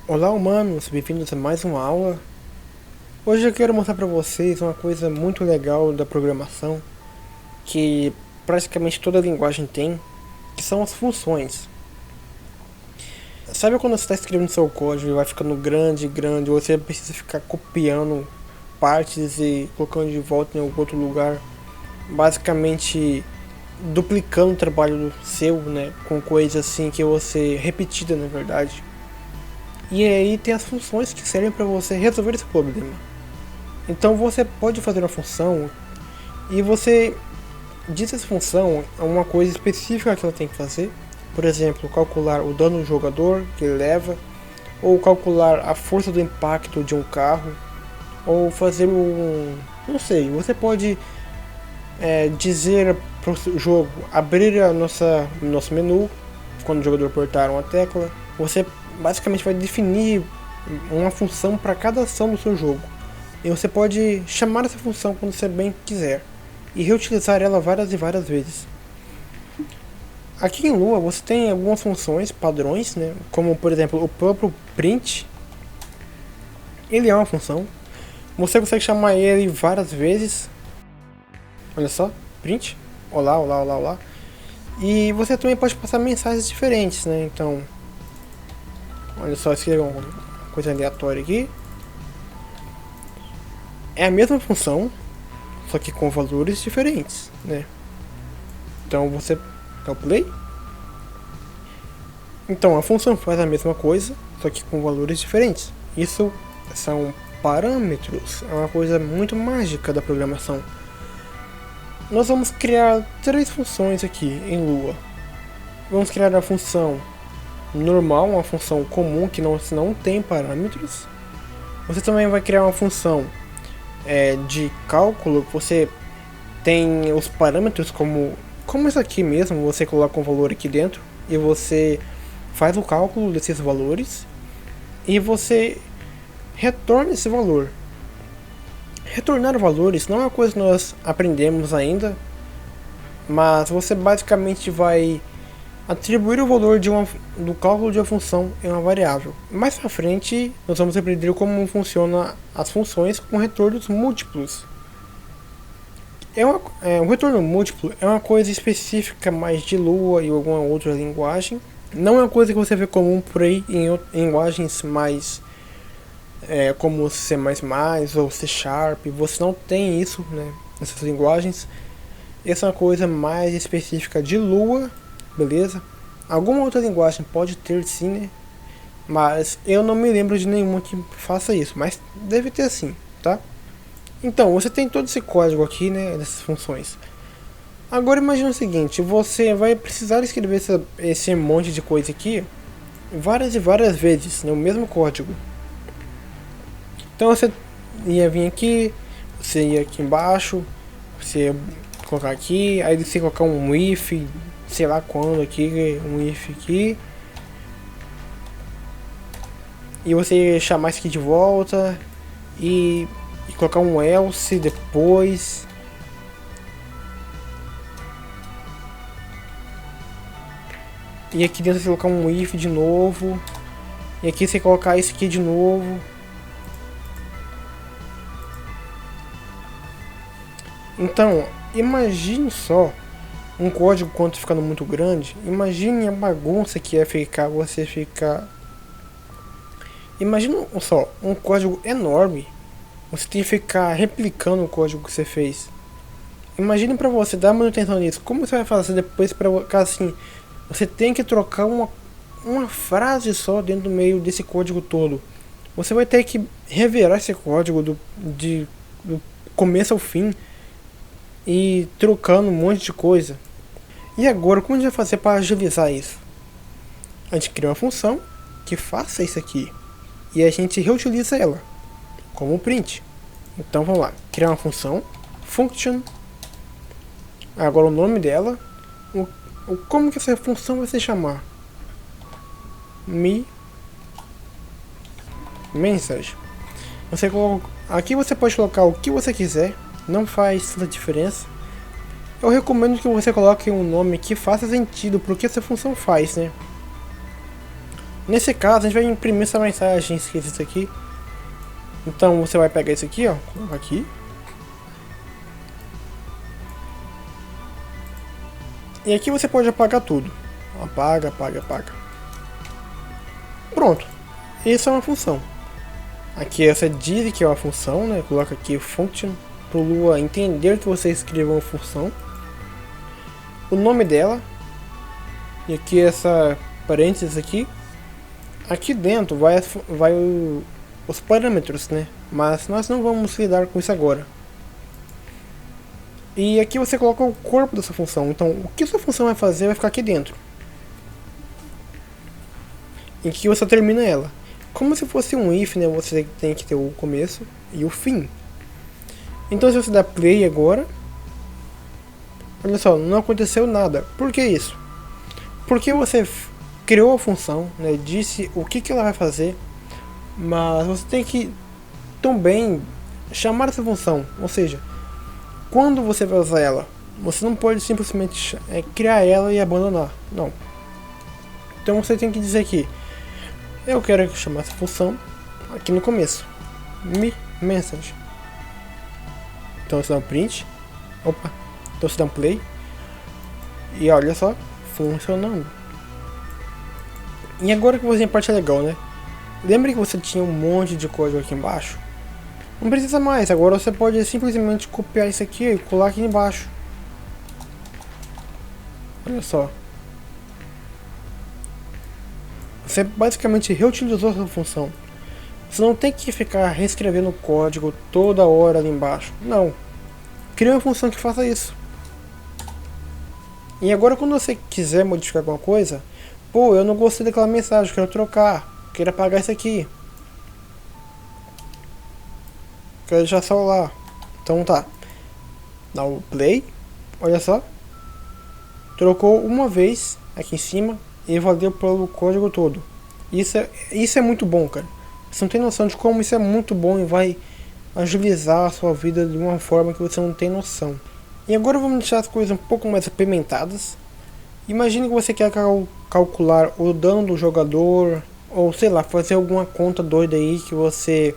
Olá humanos, bem-vindos a mais uma aula. Hoje eu quero mostrar para vocês uma coisa muito legal da programação que praticamente toda linguagem tem, que são as funções. Sabe quando você está escrevendo seu código e vai ficando grande, você precisa ficar copiando partes e colocando de volta em algum outro lugar, basicamente duplicando o trabalho seu, né, com coisas assim que você repetida na verdade. E aí tem as funções que servem para você resolver esse problema. Então você pode fazer uma função e você diz essa função a uma coisa específica que ela tem que fazer. Por exemplo, calcular o dano do jogador que ele leva, ou calcular a força do impacto de um carro, ou fazer não sei, você pode dizer para o jogo abrir nosso menu quando o jogador apertar uma tecla. Você basicamente vai definir uma função para cada ação do seu jogo. E você pode chamar essa função quando você bem quiser e reutilizar ela várias e várias vezes. Aqui em Lua você tem algumas funções padrões, né? Como por exemplo o próprio print. Ele é uma função. Você consegue chamar ele várias vezes. Olha só, print. Olá, olá, olá, olá. E você também pode passar mensagens diferentes, né? Então, olha só, escrever uma coisa aleatória aqui. É a mesma função, só que com valores diferentes, né? Então você dá o play. Então a função faz a mesma coisa, só que com valores diferentes. Isso são parâmetros, é uma coisa muito mágica da programação. Nós vamos criar três funções aqui em Lua. Vamos criar a função normal, uma função comum que não tem parâmetros. Você também vai criar uma função de cálculo. Você tem os parâmetros como isso aqui mesmo. Você coloca um valor aqui dentro e você faz o cálculo desses valores e você retorna esse valor. Retornar valores não é uma coisa que nós aprendemos ainda, mas você basicamente vai atribuir o valor do cálculo de uma função em uma variável. Mais pra frente nós vamos aprender como funcionam as funções com retornos múltiplos. Um retorno múltiplo é uma coisa específica mais de Lua e alguma outra linguagem. Não é uma coisa que você vê comum por aí em linguagens mais como C++ ou C Sharp. Você não tem isso, né, nessas linguagens. Essa é uma coisa mais específica de Lua, beleza? Alguma outra linguagem pode ter sim, né? Mas eu não me lembro de nenhuma que faça isso, mas deve ter sim, tá? Então, você tem todo esse código aqui, né, dessas funções. Agora imagine o seguinte, você vai precisar escrever esse monte de coisa aqui várias e várias vezes no mesmo código. Então você ia vir aqui, você ia aqui embaixo, você ia colocar aqui, aí você ia colocar um if, sei lá quando aqui, um if aqui. E você ia chamar isso aqui de volta e colocar um else depois. E aqui dentro você colocar um if de novo. E aqui você colocar isso aqui de novo. Então, imagine só um código quando ficando muito grande. Imagine a bagunça que é você ficar. Imagina só, um código enorme. Você tem que ficar replicando o código que você fez. Imagine pra você dar manutenção nisso. Como você vai fazer depois pra ficar assim? Você tem que trocar uma frase só dentro do meio desse código todo. Você vai ter que reverar esse código do começo ao fim e trocando um monte de coisa. E agora, como a gente vai fazer para agilizar isso? A gente cria uma função que faça isso aqui e a gente reutiliza ela como print. Então vamos lá, criar uma função function. Agora o nome dela, como que essa função vai se chamar? Message. Aqui você pode colocar o que você quiser, não faz tanta diferença. Eu recomendo que você coloque um nome que faça sentido pro que essa função faz, né? Nesse caso, a gente vai imprimir essa mensagem escrita aqui. Então você vai pegar isso aqui, ó, colocar aqui. E aqui você pode apagar tudo. Apaga, apaga, apaga. Pronto. Isso é uma função. Aqui você diz que é uma função, né? Coloca aqui function para o Lua entender que você escreveu uma função. O nome dela. E aqui essa parênteses aqui. Aqui dentro vai os parâmetros, né? Mas nós não vamos lidar com isso agora. E aqui você coloca o corpo dessa função. Então o que sua função vai fazer vai ficar aqui dentro. Em que você termina ela. Como se fosse um if, né? Você tem que ter o começo e o fim. Então se você dá play agora, olha só, não aconteceu nada. Por que isso? Porque você criou a função, né? Disse o que ela vai fazer, mas você tem que também chamar essa função. Ou seja, quando você vai usar ela, você não pode simplesmente criar ela e abandonar. Não. Então você tem que dizer que eu quero chamar essa função aqui no começo. Message. Então você dá um print. Opa. Então você dá um play. E olha só, funcionando. E agora que você tem a parte legal, né? Lembra que você tinha um monte de código aqui embaixo? Não precisa mais, agora você pode simplesmente copiar isso aqui e colar aqui embaixo. Olha só. Você basicamente reutilizou essa função. Você não tem que ficar reescrevendo o código toda hora ali embaixo. Não. Cria uma função que faça isso. E agora quando você quiser modificar alguma coisa, pô, eu não gostei daquela mensagem, quero trocar, quero apagar isso aqui, quero deixar só lá. Então tá. Dá o play. Olha só. Trocou uma vez aqui em cima e valeu pelo código todo. Isso é muito bom, cara. Você não tem noção de como isso é muito bom e vai agilizar a sua vida de uma forma que você não tem noção. E agora vamos deixar as coisas um pouco mais apimentadas. Imagine que você quer calcular o dano do jogador, ou sei lá, fazer alguma conta doida aí que você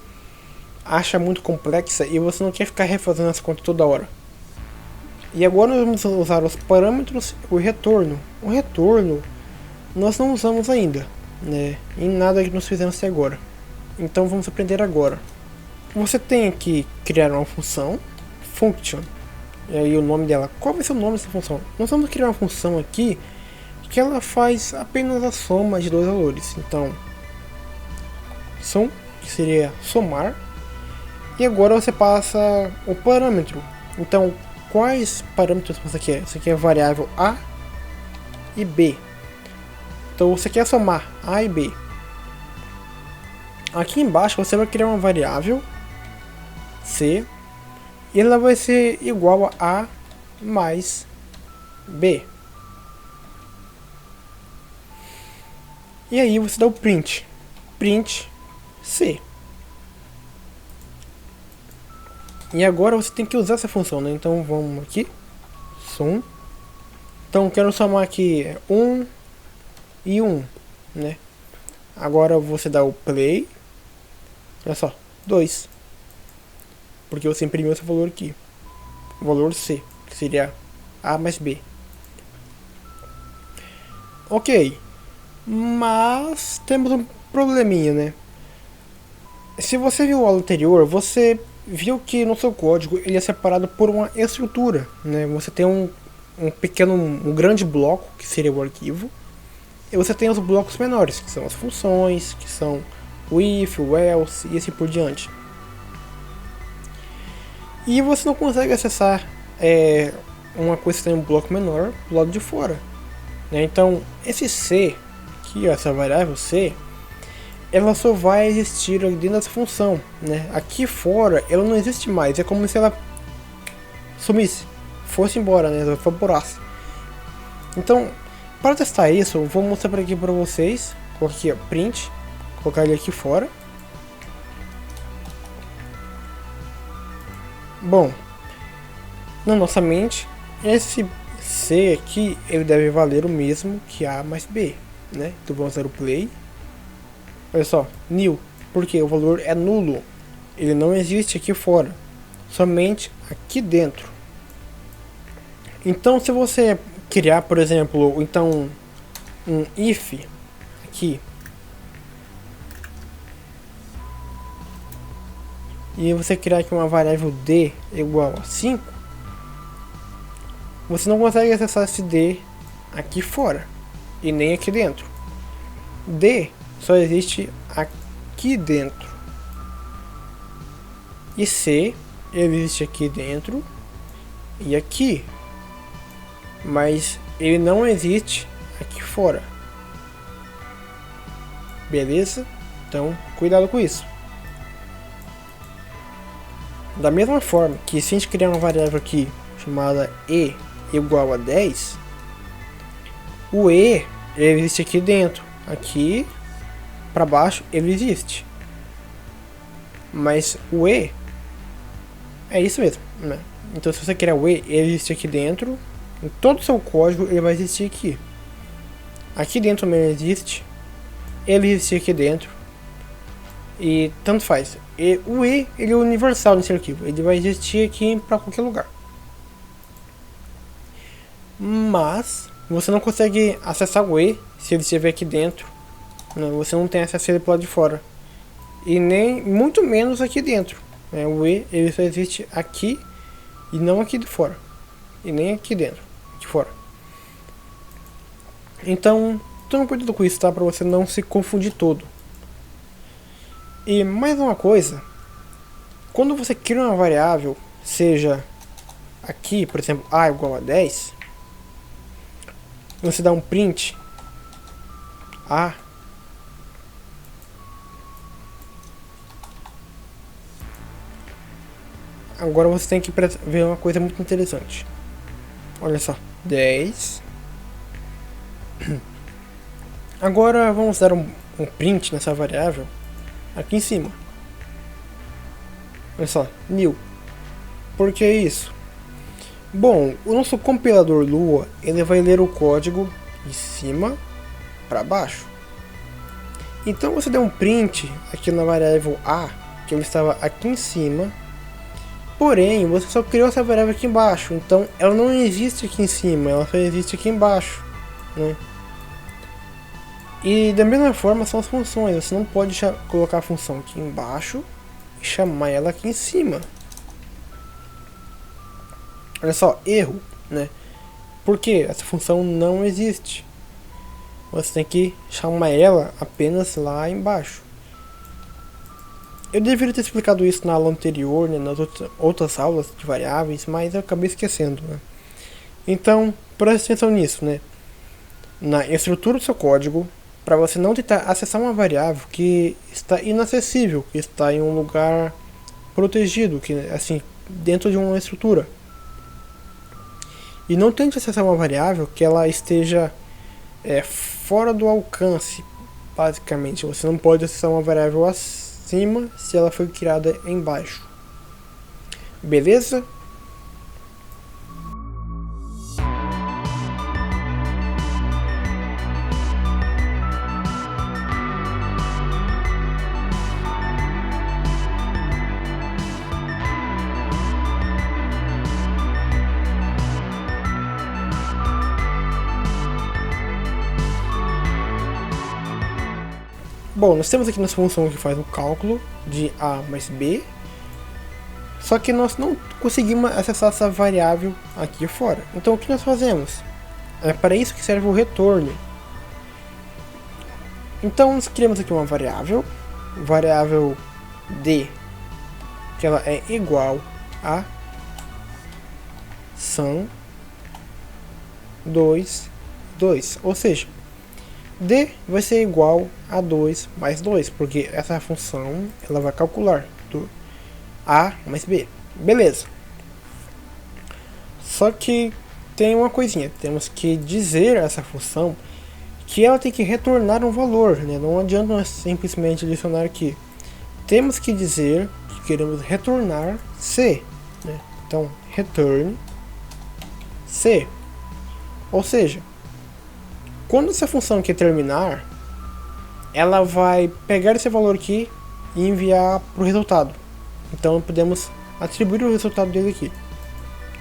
acha muito complexa e você não quer ficar refazendo essa conta toda hora. E agora nós vamos usar os parâmetros e o retorno. O retorno nós não usamos ainda, né, em nada que nós fizemos até agora. Então vamos aprender agora. Você tem que criar uma função, function, e aí o nome dela. Qual vai ser o nome dessa função? Nós vamos criar uma função aqui que ela faz apenas a soma de dois valores. Então, sum, que seria somar, e agora você passa o parâmetro. Então, quais parâmetros você quer? Você quer a variável A e B. Então você quer somar A e B. Aqui embaixo você vai criar uma variável C e ela vai ser igual a A mais B. E aí você dá o print C. E agora você tem que usar essa função, né? Então vamos aqui, sum. Então quero somar aqui 1 e 1, né? Agora você dá o play. Olha só, 2. Porque você imprimiu esse valor aqui. O valor C, que seria A mais B. Ok. Mas temos um probleminha, né? Se você viu o aula anterior, você viu que no seu código ele é separado por uma estrutura, né? Você tem um grande bloco, que seria o arquivo. E você tem os blocos menores, que são as funções, que são o if, o else e assim por diante. E você não consegue acessar uma coisa que tem um bloco menor do lado de fora, né? Então esse C, aqui, essa variável C, ela só vai existir dentro dessa função, né? Aqui fora ela não existe mais, é como se ela sumisse, fosse embora, né? Ela evaporasse. Então, para testar isso, eu vou mostrar por aqui para vocês. Colocar aqui, ó, print, colocar ele aqui fora. Bom, na nossa mente, esse C aqui, ele deve valer o mesmo que A mais B, né? Então vamos dar o play. Olha só, nil, porque o valor é nulo, ele não existe aqui fora, somente aqui dentro. Então se você criar, por exemplo, então um if aqui, e você criar aqui uma variável d igual a 5, você não consegue acessar esse d aqui fora e nem aqui dentro. D só existe aqui dentro, e C ele existe aqui dentro e aqui, mas ele não existe aqui fora. Beleza? Então cuidado com isso. Da mesma forma que se a gente criar uma variável aqui chamada e igual a 10, o e ele existe aqui dentro, aqui para baixo ele existe, mas o e é isso mesmo, né? Então se você criar o e, ele existe aqui dentro, em todo o seu código ele vai existir aqui dentro também existe, ele existe aqui dentro, e tanto faz. E o e ele é universal nesse arquivo, ele vai existir aqui para qualquer lugar, mas você não consegue acessar o e se ele estiver aqui dentro, né? Você não tem acesso a ele pro lado de fora, e nem muito menos aqui dentro, né? O e ele só existe aqui e não aqui de fora, e nem aqui dentro, aqui fora. Então tome cuidado com isso, tá? Para você não se confundir todo. E mais uma coisa, quando você cria uma variável, seja aqui, por exemplo, a igual a 10, você dá um print a, agora você tem que ver uma coisa muito interessante. Olha só, 10. Agora vamos dar um print nessa variável aqui em cima. Olha só, new. Por que isso? Bom, o nosso compilador Lua, ele vai ler o código de cima para baixo. Então você deu um print aqui na variável a, que ele estava aqui em cima, porém você só criou essa variável aqui embaixo, então ela não existe aqui em cima, ela só existe aqui embaixo, né? E da mesma forma são as funções, você não pode colocar a função aqui embaixo e chamar ela aqui em cima. Olha só, erro, né? Porque essa função não existe. Você tem que chamar ela apenas lá embaixo. Eu deveria ter explicado isso na aula anterior, né, nas outras aulas de variáveis, mas eu acabei esquecendo, né? Então, preste atenção nisso, né? Na estrutura do seu código, para você não tentar acessar uma variável que está inacessível, que está em um lugar protegido, que assim, dentro de uma estrutura. E não tente acessar uma variável que ela esteja fora do alcance, basicamente. Você não pode acessar uma variável acima se ela foi criada embaixo. Beleza? Bom, nós temos aqui nossa função que faz o cálculo de a mais b, só que nós não conseguimos acessar essa variável aqui fora. Então o que nós fazemos? É para isso que serve o retorno. Então nós criamos aqui uma variável d, que ela é igual a sum 2, ou seja, d vai ser igual a 2 mais 2, porque essa função ela vai calcular do a mais b. Beleza. Só que tem uma coisinha, temos que dizer a essa função que ela tem que retornar um valor, né? Não adianta nós simplesmente adicionar aqui. Temos que dizer que queremos retornar c, né? Então, return c. Ou seja, quando essa função aqui terminar, ela vai pegar esse valor aqui e enviar para o resultado. Então podemos atribuir o resultado dele aqui.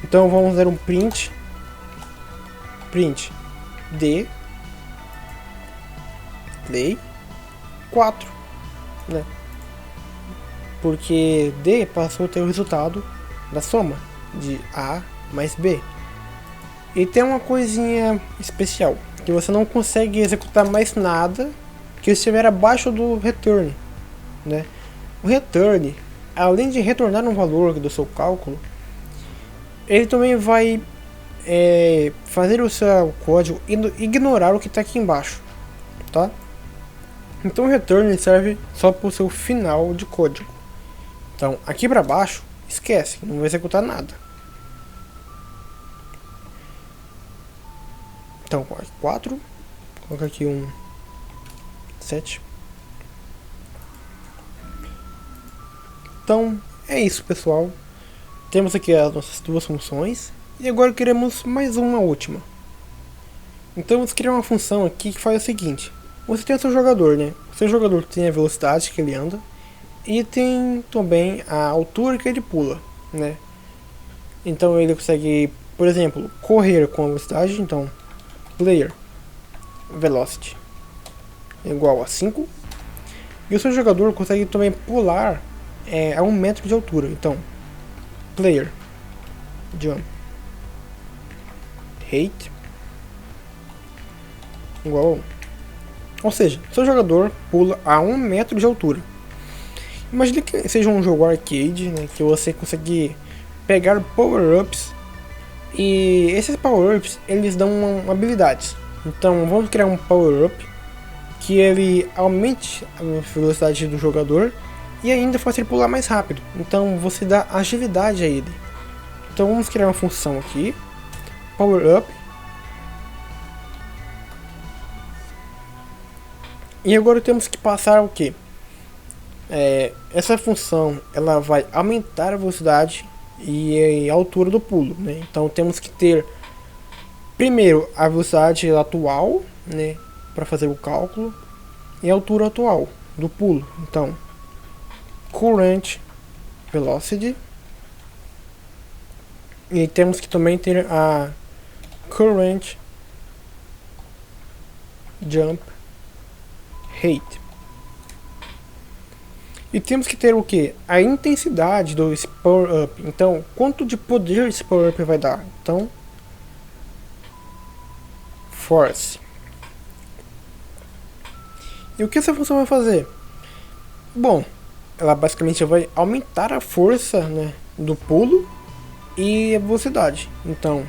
Então vamos dar um print D play 4, né? Porque D passou a ter o resultado da soma de A mais B. E tem uma coisinha especial, que você não consegue executar mais nada que estiver abaixo do return, né? O return, além de retornar um valor do seu cálculo, ele também vai fazer o seu código ignorar o que está aqui embaixo, tá? Então o return serve só para o seu final de código. Então aqui para baixo, esquece, não vai executar nada. Então 4, coloca aqui um 7. Então é isso, pessoal. Temos aqui as nossas duas funções e agora queremos mais uma última. Então vamos criar uma função aqui que faz o seguinte: você tem o seu jogador, né? O seu jogador tem a velocidade que ele anda e tem também a altura que ele pula, né? Então ele consegue, por exemplo, correr com a velocidade. Então player velocity igual a 5, e o seu jogador consegue também pular a 1 metro de altura. Então player jump height igual a 1. Ou seja, seu jogador pula a 1 metro de altura. Imagine que seja um jogo arcade, né, que você consegue pegar power-ups, e esses power-ups eles dão habilidades. Então vamos criar um power-up que ele aumente a velocidade do jogador e ainda faça ele pular mais rápido. Então você dá agilidade a ele. Então vamos criar uma função aqui, power-up. E agora temos que passar o que? Essa função ela vai aumentar a velocidade e a altura do pulo, né? Então temos que ter primeiro a velocidade atual, né, para fazer o cálculo, e a altura atual do pulo. Então current velocity, e temos que também ter a current jump height. E temos que ter o que? A intensidade do power up. Então, quanto de poder esse power up vai dar? Então, force. E o que essa função vai fazer? Bom, ela basicamente vai aumentar a força, né, do pulo e a velocidade. Então,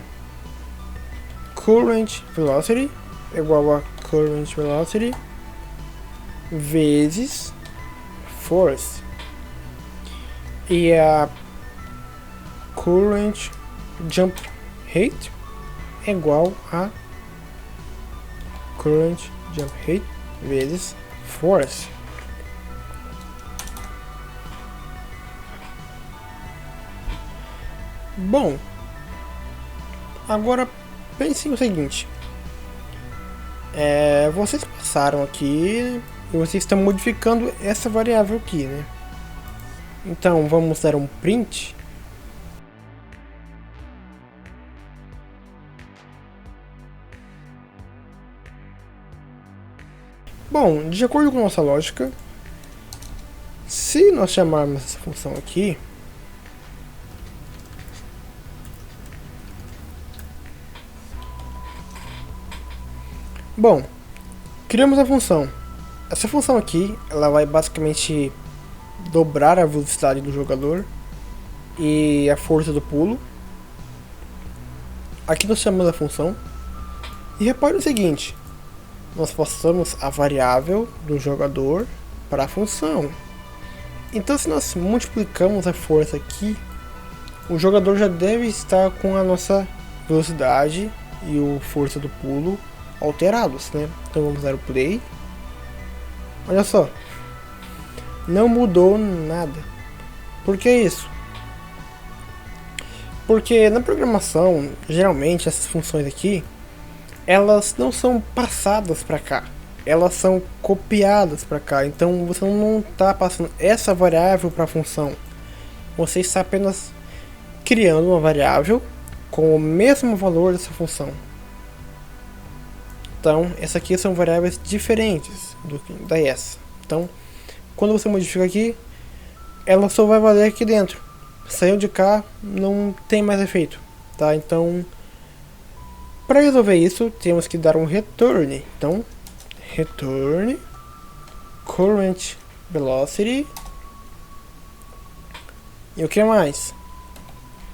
current velocity é igual a current velocity vezes force, e a current jump height é igual a current jump height vezes force. Bom, agora pense o seguinte: vocês passaram aqui e vocês estão modificando essa variável aqui, né? Então vamos dar um print. Bom, de acordo com nossa lógica, se nós chamarmos essa função aqui, bom, criamos a função. Essa função aqui, ela vai basicamente dobrar a velocidade do jogador e a força do pulo. Aqui nós chamamos a função. E repare o seguinte: nós passamos a variável do jogador para a função. Então se nós multiplicamos a força aqui, o jogador já deve estar com a nossa velocidade e o força do pulo alterados, né? Então vamos dar o play. Olha só, não mudou nada. Por que isso? Porque na programação, geralmente essas funções aqui, elas não são passadas para cá. elas são copiadas para cá. Então você não está passando essa variável para a função. Você está apenas criando uma variável com o mesmo valor dessa função. Então, essas aqui são variáveis diferentes da essa. Então, quando você modifica aqui, ela só vai valer aqui dentro. Saiu de cá, não tem mais efeito, tá? Então, para resolver isso, temos que dar um return. Então, return current velocity e o que mais?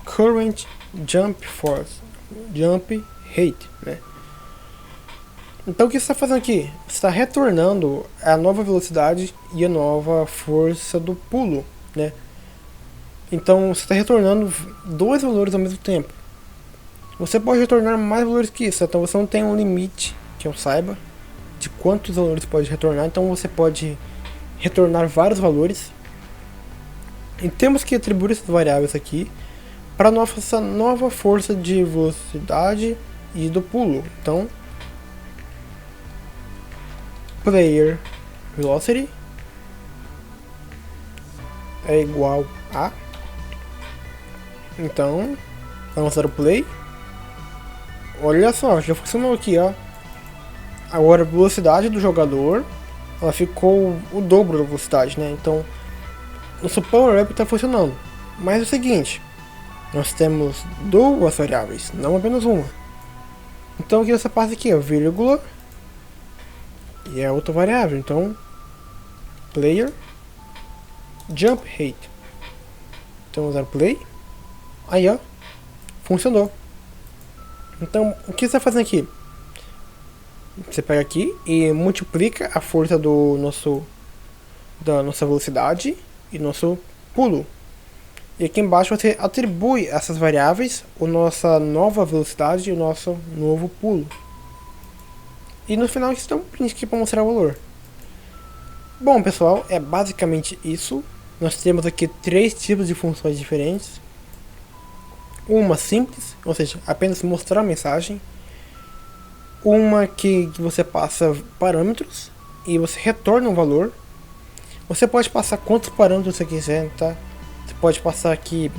Current jump force, jump rate, né? Então o que você está fazendo aqui? Você está retornando a nova velocidade e a nova força do pulo, né? Então você está retornando dois valores ao mesmo tempo. Você pode retornar mais valores que isso, então você não tem um limite, que eu saiba, de quantos valores pode retornar. Então você pode retornar vários valores. E temos que atribuir essas variáveis aqui para nossa nova força de velocidade e do pulo. Então, player velocity é igual a, então vamos dar o play. Olha só, já funcionou aqui, ó. Agora a velocidade do jogador, ela ficou o dobro da velocidade, né? Então nosso power up está funcionando. Mas é o seguinte, nós temos duas variáveis, não apenas uma. Então aqui nessa parte aqui, ó, vírgula e é outra variável. Então player jump rate. Então vamos dar play. Aí, ó, funcionou. Então o que você está fazendo aqui? Você pega aqui e multiplica a força da nossa velocidade e nosso pulo. E aqui embaixo você atribui essas variáveis a nossa nova velocidade e o nosso novo pulo. E no final isso dá um print aqui para mostrar o valor. Bom pessoal, é basicamente isso. Nós temos aqui três tipos de funções diferentes. Uma simples, ou seja, apenas mostrar a mensagem. Uma que você passa parâmetros e você retorna um valor. Você pode passar quantos parâmetros você quiser, tá? Você pode passar aqui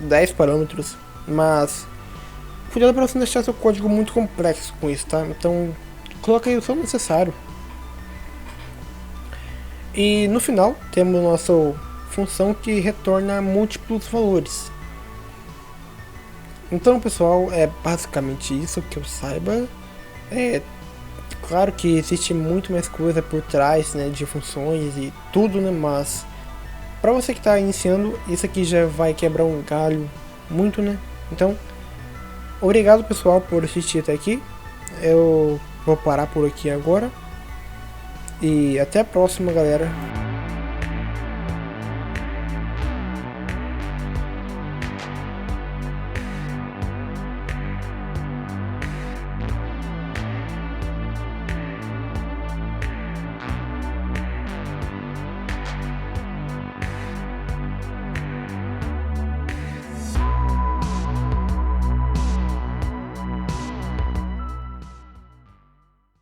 10 parâmetros, mas cuidado para você não deixar seu código muito complexo com isso, tá? Então coloca aí o só necessário. E no final temos nossa função que retorna múltiplos valores. Então pessoal, é basicamente isso que eu saiba. É claro que existe muito mais coisa por trás, né, de funções e tudo, né, mas para você que está iniciando, isso aqui já vai quebrar um galho muito, né? Então, obrigado pessoal por assistir até aqui. Eu vou parar por aqui agora e até a próxima, galera.